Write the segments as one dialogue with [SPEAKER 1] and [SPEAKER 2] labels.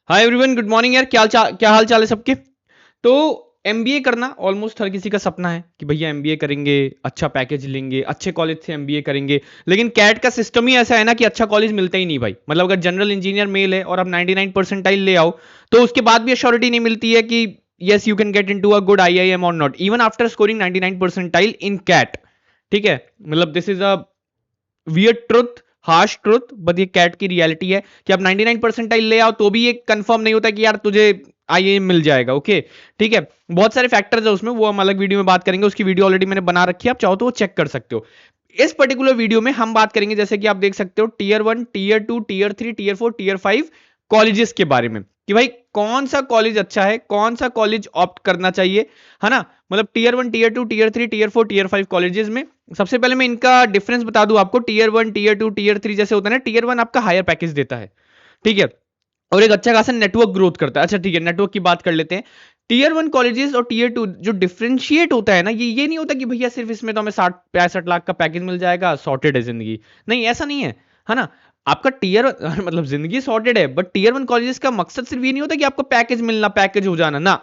[SPEAKER 1] Hi everyone, good morning यार। क्या हाल चाल है सबके। तो एमबीए करना ऑलमोस्ट हर किसी का सपना है कि भैया एमबीए करेंगे, अच्छा पैकेज लेंगे, अच्छे कॉलेज से एमबीए करेंगे। लेकिन कैट का सिस्टम ही ऐसा है ना कि अच्छा कॉलेज मिलता ही नहीं भाई। मतलब अगर जनरल इंजीनियर मेल है और आप 99 परसेंटाइल ले आओ तो उसके बाद भी अश्योरिटी नहीं मिलती है कि yes you can get into a good IIM और not even after scoring 99 percentile in CAT. ठीक है, मतलब this is a weird truth, harsh truth, but ये कैट की रियलिटी है कि आप 99 परसेंटाइल ले आओ तो भी ये कंफर्म नहीं होता कि यार तुझे आईएएम मिल जाएगा। ओके ठीक है, बहुत सारे फैक्टर्स है उसमें, वो हम अलग वीडियो में बात करेंगे। उसकी वीडियो ऑलरेडी मैंने बना रखी है, आप चाहो तो वो चेक कर सकते हो। इस पर्टिकुलर वीडियो में हम बात करेंगे, जैसे कि आप देख सकते हो, tier 1, tier 2, tier 3, tier 4, tier 5 colleges के बारे में कि भाई कौन सा कॉलेज अच्छा है, कौन सा कॉलेज ऑप्ट करना चाहिए, है ना। मतलब tier 1, tier 2, tier 3, tier 4, tier 5 colleges में सबसे पहले मैं इनका डिफरेंस बता दूं आपको। टीयर 1, टीयर 2, टीयर 3 जैसे होता है ना, टीयर 1 आपका हायर पैकेज देता है, ठीक है, और एक अच्छा खासा नेटवर्क ग्रोथ करता है। अच्छा ठीक है, नेटवर्क की बात कर लेते हैं। टीयर 1 कॉलेजेस और टीयर 2 जो डिफरेंशिएट होता है ना, ये नहीं होता कि भैया सिर्फ इसमें तो हमें 60-65 लाख का पैकेज मिल जाएगा, सॉर्टेड है जिंदगी। नहीं, ऐसा नहीं है ना। आपका टीयर मतलब जिंदगी सॉर्टेड है, बट टीयर 1 कॉलेजेस का मकसद सिर्फ ये नहीं होता कि आपको पैकेज मिलना, पैकेज हो जाना ना।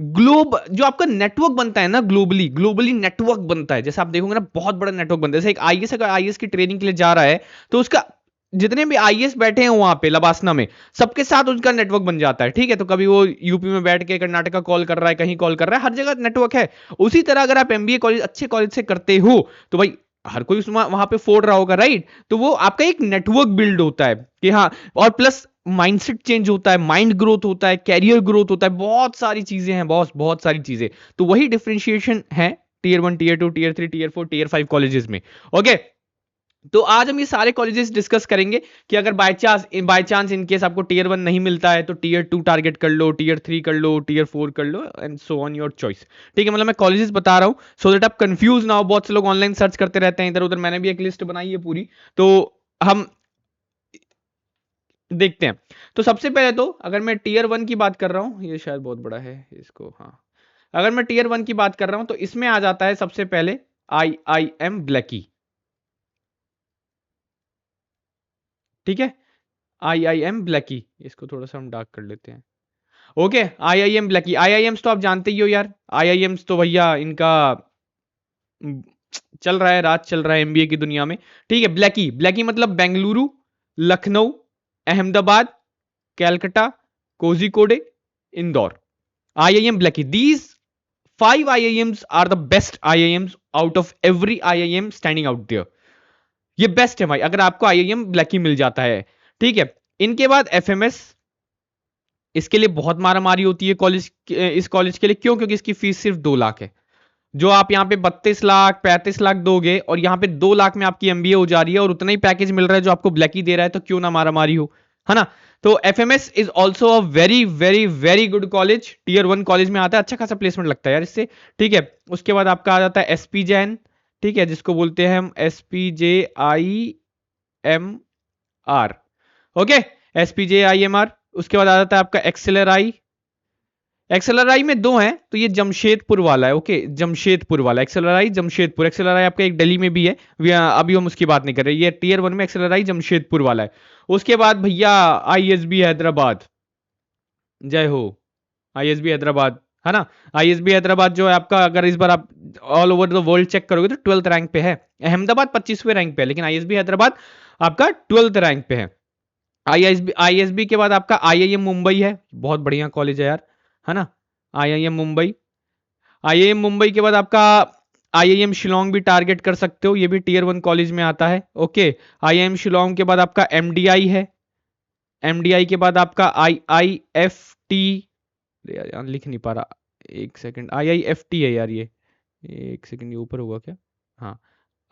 [SPEAKER 1] ग्लोब जो आपका नेटवर्क बनता है ना, ग्लोबली ग्लोबली नेटवर्क बनता है। जैसे आप देखोगे ना, बहुत बड़ा नेटवर्क बनता है। जैसे एक आईएएस अगर आईएएस की ट्रेनिंग के लिए जा रहा है तो उसका जितने भी आईएएस बैठे हैं वहां पे लबासना में, सबके साथ उनका नेटवर्क बन जाता है। ठीक है, तो कभी वो यूपी में बैठ के कर्नाटका कॉल कर रहा है, कहीं कॉल कर रहा है, हर जगह नेटवर्क है। उसी तरह अगर आप एमबीए कॉलेज अच्छे कॉलेज से करते हो तो भाई हर कोई वहां पे फोड़ रहा होगा, राइट। तो वो आपका एक नेटवर्क बिल्ड होता है कि हाँ, और प्लस माइंडसेट चेंज होता है, माइंड ग्रोथ होता है, कैरियर ग्रोथ होता है, बहुत सारी चीजें हैं बॉस, बहुत सारी चीजें। तो वही डिफरेंशिएशन है tier 1, tier 2, tier 3, tier 4, tier 5 colleges में। ओके, तो आज हम ये सारे कॉलेजेस डिस्कस करेंगे कि अगर बाय चांस इन केस आपको टीयर 1 नहीं मिलता है तो टीयर 2 टारगेट कर लो, टीयर 3 कर लो, टीयर 4 कर लो, and so on your choice. ठीक है, मतलब मैं कॉलेजेस बता रहा हूं सो दैट आप कंफ्यूज ना हो। बहुत से लोग ऑनलाइन सर्च करते रहते हैं इधर उधर, मैंने भी एक लिस्ट बनाई है पूरी, तो हम देखते हैं। तो सबसे पहले तो अगर मैं टीयर 1 की बात कर रहा हूं, ये शायद बहुत बड़ा है इसको, हाँ, अगर मैं टीयर 1 की बात कर रहा हूं तो इसमें आ जाता है सबसे पहले आई ब्लैकी। ठीक है, आईआईएम ब्लैकी, इसको थोड़ा सा हम डार्क कर लेते हैं। ओके, आईआईएम ब्लैकी, आईआईएम्स तो आप जानते ही हो यार। आईआईएम्स तो भैया इनका म, चल रहा है, राज चल रहा है एमबीए की दुनिया में। ठीक है, ब्लैकी, ब्लैकी मतलब Bengaluru, Lucknow, Ahmedabad, Calcutta, Kozhikode, Indore. IIM BLACKI, these 5 IIMs are the best IIMs out of every IIM standing out there. ये बेस्ट है भाई अगर आपको आईआईएम ब्लैकी मिल जाता है। ठीक है, इनके बाद एफएमएस, इसके लिए बहुत मारामारी होती है कॉलेज, इस कॉलेज के लिए क्यों, क्योंकि इसकी फीस सिर्फ 2 लाख है। जो आप यहाँ पे 32 लाख 35 लाख दोगे और यहाँ पे 2 लाख में आपकी एमबीए हो जा रही है और उतना ही पैकेज मिल रहा है जो आपको ब्लैक ही दे रहा है, तो क्यों ना मारामारी हो, है ना। तो FMS is also a very very very good college, tier 1 college में आता है, अच्छा खासा प्लेसमेंट लगता है यार इससे। ठीक है, उसके बाद आपका आ जाता है एसपी जैन। ठीक है, जिसको बोलते हैं हम SPJIMR। Okay, SPJIMR। उसके बाद आ जाता है आपका एक्सेलर आई। एक्सेलर आई में दो हैं, तो ये जमशेदपुर वाला है। ओके, जमशेदपुर वाला एक्सेलर आई, जमशेदपुर एक्सेलर आई आपका एक दिल्ली में भी है, अभी हम उसकी बात नहीं कर रहे। ये टीयर 1 में एक्सेलर आई जमशेदपुर वाला है। उसके बाद भैया आईएसबी हैदराबाद, जय हो, आईएसबी हैदराबाद, है ना। आईएसबी हैदराबाद जो है आपका, अगर इस बार आप all over the world check करोगे तो 12th रैंक पे है। अहमदाबाद 25वें रैंक पे है, लेकिन आईएसबी हैदराबाद आपका 12th रैंक पे है। आईएसबी के बाद आपका आईआईएम मुंबई है, बहुत बढ़िया कॉलेज है यार, है ना। आईआईएम मुंबई, आईआईएम मुंबई के बाद आपका आईआईएम शिलोंग भी टारगेट कर सकते हो, ये भी टीयर 1 कॉलेज में आता है। ओके, आईआईएम शिलोंग के बाद आपका एमडीआई है। एमडीआई के बाद आपका आईआईएफटी, यार लिख नहीं पा रहा, एक सेकंड, आईआईएफटी है यार ये, एक सेकंड, ये ऊपर होगा क्या, हाँ,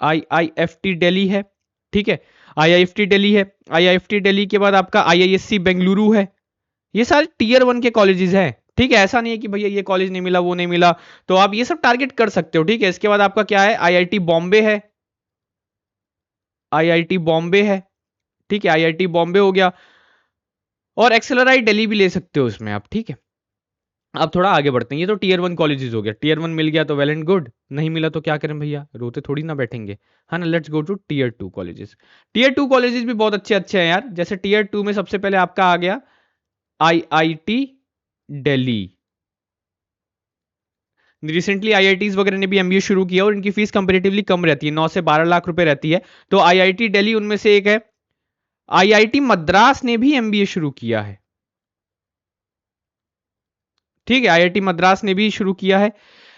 [SPEAKER 1] आईआईएफटी दिल्ली है। ठीक है, आईआईएफटी दिल्ली है। आईआईएफटी दिल्ली के बाद आपका आईआईएससी बेंगलुरु है। ये सारे टीयर 1 के कॉलेजेस हैं। ठीक है, ऐसा नहीं है कि भैया ये कॉलेज नहीं मिला, वो नहीं मिला, तो आप ये सब टारगेट कर सकते हो। ठीक है, इसके बाद आपका क्या है, आईआईटी बॉम्बे है, आईआईटी बॉम्बे है। ठीक है, आईआईटी बॉम्बे हो गया, और एक्सेलराई दिल्ली भी ले सकते हो इसमें आप। ठीक है, अब थोड़ा आगे बढ़ते हैं। ये तो टीयर 1 कॉलेजेस हो गया, टीयर 1 मिल गया तो वेल एंड गुड, नहीं मिला तो क्या करें भैया, रोते थोड़ी ना बैठेंगे, है ना। Let's go to tier 2 colleges. Tier 2 colleges भी बहुत अच्छे अच्छे हैं यार। जैसे टीयर 2 में सबसे पहले आपका आ गया IIT दिल्ली। रिसेंटली आईआईटीज वगैरह ने भी एमबीए शुरू किया और इनकी फीस कंपेरेटिवली कम रहती है, 9 से 12 लाख रुपए रहती है। तो आईआईटी दिल्ली उनमें से एक है। आईआईटी मद्रास ने भी एमबीए शुरू किया है। ठीक है, आईआईटी मद्रास ने भी शुरू किया है।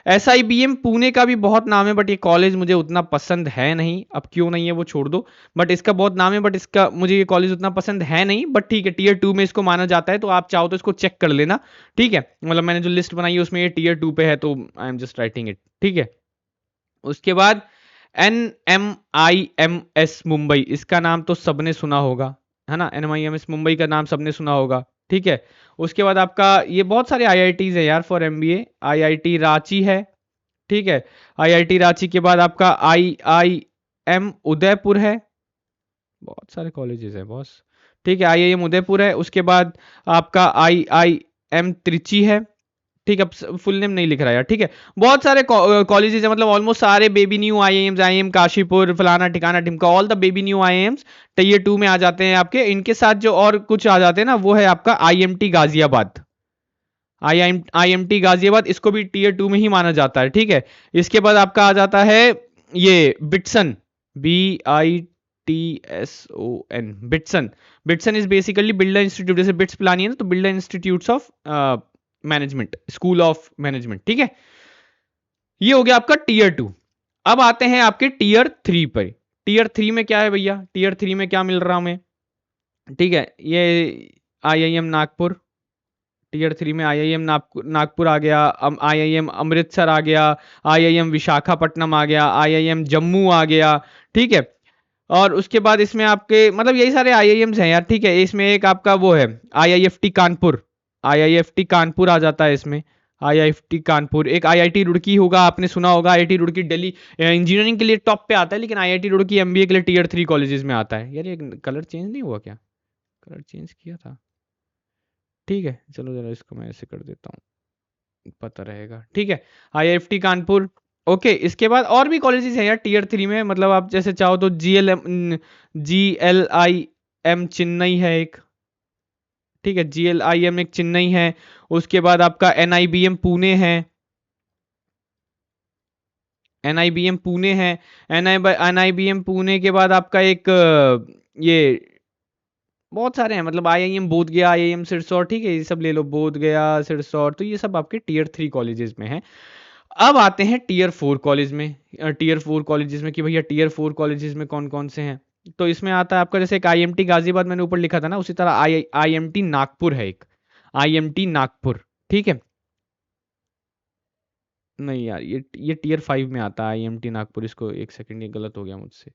[SPEAKER 1] एसआईबीएम पुणे का भी बहुत नाम है, बट ये कॉलेज मुझे उतना पसंद है नहीं। अब क्यों नहीं है वो छोड़ दो, बट इसका बहुत नाम है, बट इसका मुझे ये कॉलेज उतना पसंद है नहीं। बट ठीक है, टीयर 2 में इसको माना जाता है, तो आप चाहो तो इसको चेक कर लेना। ठीक है, मतलब मैंने जो लिस्ट बनाई है उसमें ये टीयर 2 पे है, तो I am just writing it. ठीक है, उसके बाद NMIMS मुंबई, इसका नाम तो सबने सुना होगा, है ना। NMIMS मुंबई का नाम सबने सुना होगा। ठीक है, उसके बाद आपका ये बहुत सारे आईआईटीज है यार फॉर एमबीए। आईआईटी रांची है। ठीक है, आईआईटी रांची के बाद आपका IIM उदयपुर है। बहुत सारे कॉलेजेस है बॉस। ठीक है, IIM उदयपुर है। उसके बाद आपका IIM त्रिची है। ठीक है, फुल नेम नहीं लिख रहा यार। ठीक है, बहुत सारे कॉलेजेस है, मतलब ऑलमोस्ट सारे baby new IIMs, IIM Kashipur, फलाना ठिकाना टिमका, all the baby new IIMs tier 2 में आ जाते हैं आपके। इनके साथ जो और कुछ आ जाते हैं ना, वो है आपका IMT गाजियाबाद। IMT गाजियाबाद, इसको भी टीयर 2 में ही माना जाता है। ठीक है, इसके बाद आपका आ जाता है ये BITSoM, BITSON, BITSoM. BITSoM is basically builder institute, जैसे बिट्स पिलानी है ना, तो builder institute of management, school of management. ठीक है, ये हो गया आपका टीयर 2। अब आते हैं आपके टीयर 3 पर। टीयर 3 में क्या है भैया, टीयर 3 में क्या मिल रहा हमें। ठीक है, ये IIM नागपुर, टीयर 3 में IIM नागपुर आ गया, IIM अमृतसर आ गया, IIM विशाखापट्टनम आ गया, IIM जम्मू आ गया। ठीक है, और उसके बाद इसमें आपके मतलब यही सारे IIMs हैं यार। ठीक है, इसमें एक आपका वो है IIFT कानपुर, IIFT कानपुर आ जाता है इसमें। IIFT कानपुर, एक IIT रुड़की होगा, आपने सुना होगा। IIT रुड़की दिल्ली इंजीनियरिंग के लिए टॉप पे आता है, लेकिन IIT रुड़की एमबीए के लिए टीयर 3 कॉलेजेस में आता है। यार ये कलर चेंज नहीं हुआ क्या, कलर चेंज किया था। ठीक है, चलो जरा इसको मैं ऐसे कर देता हूँ, पता रहेगा। ठीक है, IIFT कानपुर। ओके, इसके बाद और भी कॉलेजेस हैं यार टीयर 3 में, मतलब आप जैसे चाहो तो GLIM चेन्नई है एक। ठीक है, GLIM एक चेन्नई है। उसके बाद आपका NIBM पुणे है, NIBM पुणे है। NIBM पुणे के बाद आपका एक ये बहुत सारे हैं, मतलब IIM बोध गया, IIM सिरसौर। ठीक है, ये सब ले लो, बोध गया, सिरसौर, तो ये सब आपके टीयर 3 कॉलेजेस में हैं। अब आते हैं टीयर 4 कॉलेज में। टीयर 4 कॉलेजेस में कि भैया टीयर 4 कॉलेजेस में कौन कौन से हैं। तो इसमें आता है आपका जैसे एक IMT गाजियाबाद मैंने ऊपर लिखा था ना, उसी तरह IMT नागपुर है एक, IMT नागपुर। ठीक है, नहीं यार, ये टीयर 5 में आता है IMT नागपुर। इसको एक सेकंड, ये गलत हो गया मुझसे।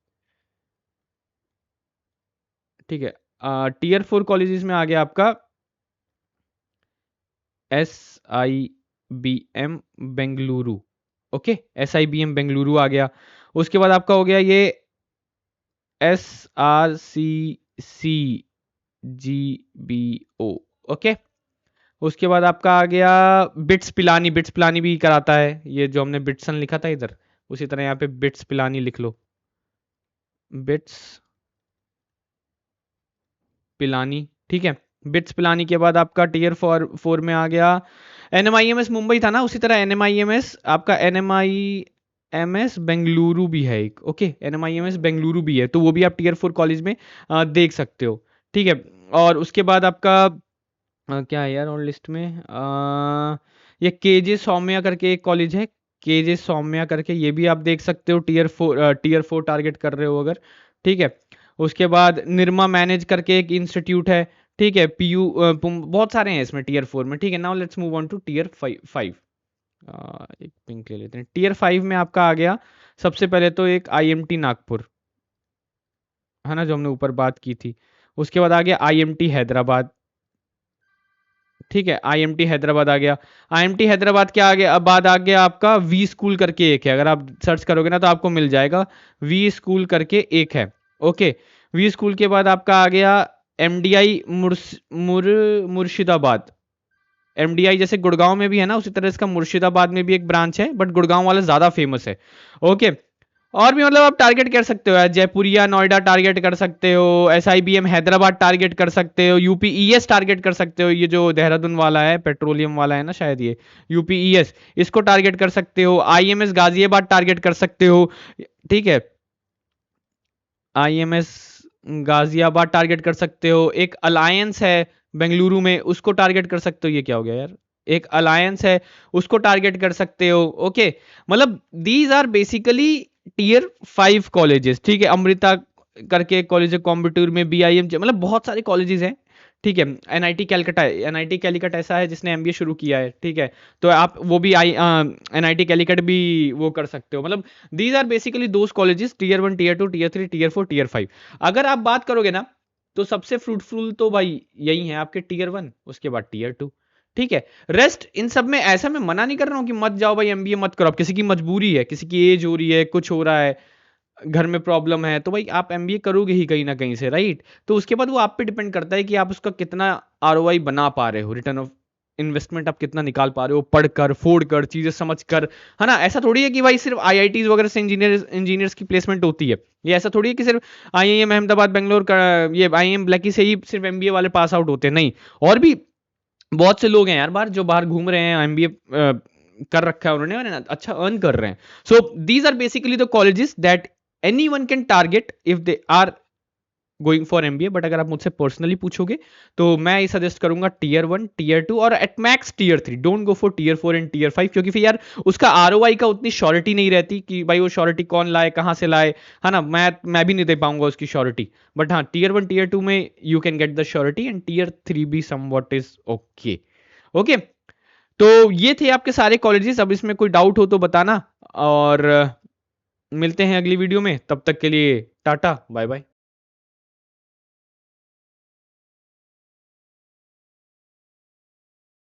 [SPEAKER 1] ठीक है, टीयर 4 कॉलेजेस में आ गया आपका SIBM Bengaluru. Okay, SIBM Bengaluru आ गया। उसके बाद आपका हो गया ये SRCCGBO। ओके, उसके बाद आपका आ गया बिट्स पिलानी। बिट्स पिलानी भी कराता है, ये जो हमने बिट्सन लिखा था इधर, उसी तरह यहाँ पे बिट्स पिलानी लिख लो, बिट्स पिलानी। ठीक है, बिट्स पिलानी के बाद आपका टीयर 4 में आ गया NMIMS मुंबई था ना, उसी तरह NMIMS आपका NMIMS बेंगलुरु भी है एक। ओके, NMIMS बेंगलुरु भी है, तो वो भी आप टीयर 4 कॉलेज में देख सकते हो। ठीक है, और उसके बाद आपका क्या है यार और लिस्ट में, ये KJ सौम्या करके एक कॉलेज है, KJ सौम्या करके, ये भी आप देख सकते हो टीयर 4 टारगेट कर रहे हो अगर। ठीक है, उसके बाद निर्मा मैनेज करके एक इंस्टीट्यूट है। ठीक है, बहुत सारे हैं इसमें टीयर 4 में। ठीक है, now let's move on to tier 5। एक पिंक ले लेते हैं। टीयर 5 में आपका आ गया सबसे पहले तो एक IMT नागपुर, है ना, जो हमने ऊपर बात की थी। उसके बाद आ गया IMT हैदराबाद। ठीक है, IMT हैदराबाद आ गया। IMT हैदराबाद क्या आ गया, अब बाद आ गया आपका वी स्कूल करके एक है, अगर आप सर्च करोगे ना तो आपको मिल जाएगा, वी स्कूल करके एक है। ओके, वी स्कूल के बाद आपका आ गया MDI मुर्शिदाबाद। MDI जैसे गुड़गांव में भी है ना, उसी तरह इसका मुर्शिदाबाद में भी एक ब्रांच है, बट गुड़गांव वाला ज्यादा फेमस है। ओके, और भी मतलब आप टारगेट कर सकते हो, जयपुरिया नोएडा टारगेट कर सकते हो, SIBM हैदराबाद टारगेट कर सकते हो, UPES टारगेट कर सकते हो, ये जो देहरादून वाला है पेट्रोलियम वाला है ना शायद, ये UPES, इसको टारगेट कर सकते हो, IMS गाजियाबाद टारगेट कर सकते हो, ठीक है, IMS गाजियाबाद टारगेट कर सकते हो, एक अलायंस है बेंगलुरु में, उसको टारगेट कर सकते हो। ये क्या हो गया यार, एक अलायंस है उसको टारगेट कर सकते हो। ओके, मतलब these are basically Tier 5 colleges, ठीक है। अमृता करके कॉलेज है कोयम्बटूर में, BIM, मतलब बहुत सारे कॉलेजेस हैं, ठीक है। NIT कैलकटा, NIT कैलिकट ऐसा है जिसने MBA शुरू किया है, ठीक है। तो आप वो भी NIT कैलिकट भी वो कर सकते हो। मतलब these are basically those colleges Tier 1 Tier 2 Tier 3 Tier 4 Tier 5। अगर आप बात करोगे ना तो सबसे फ्रूटफुल तो भाई यही है आपके Tier 1, उसके बाद Tier 2, ठीक है। रेस्ट इन सब में ऐसा मैं मना नहीं कर रहा हूँ कि मत जाओ भाई MBA मत करो, अब किसी की मजबूरी है, किसी की एज हो रही है, कुछ हो रहा है, घर में प्रॉब्लम है, तो भाई आप MBA करोगे ही कहीं ना कहीं से, राइट। तो उसके बाद वो आप पे डिपेंड करता है कि आप उसका कितना ROI बना पा रहे हो, रिटर्न ऑफ इन्वेस्टमेंट आप कितना निकाल पा रहे हो, पढ़कर फोड़ कर चीजें समझ कर, है ना। ऐसा थोड़ी है कि भाई सिर्फ IITs वगैरह से इंजीनियर्स की प्लेसमेंट होती है, ये ऐसा थोड़ी है कि सिर्फ IIM अहमदाबाद बेंगलोर का, ये IIM ब्लैकी से ही सिर्फ MBA वाले पास आउट होते हैं, नहीं। और भी बहुत से लोग हैं यार बाहर, जो बाहर घूम रहे हैं, MBA कर रखा है उन्होंने और अच्छा अर्न कर रहे हैं। So these are basically the colleges that anyone can target if they are going for MBA। But अगर आप मुझसे पर्सनली पूछोगे तो मैं ये सजेस्ट करूंगा Tier 1 Tier 2 और at max Tier 3, don't go for Tier 4 and Tier 5, क्योंकि फिर यार उसका ROI का उतनी श्योरिटी नहीं रहती कि भाई वो श्योरिटी कौन लाए, कहाँ से लाए, है ना। मैं भी नहीं दे पाऊंगा उसकी श्योरिटी। बट हाँ, Tier 1 Tier 2 में you can get the surety, and Tier 3 भी समवॉट इज ओके। ओके, तो ये थे आपके सारे कॉलेजेस। अब इसमें कोई डाउट हो तो बताना, और मिलते हैं अगली वीडियो में। तब तक के लिए टाटा बाय बाय।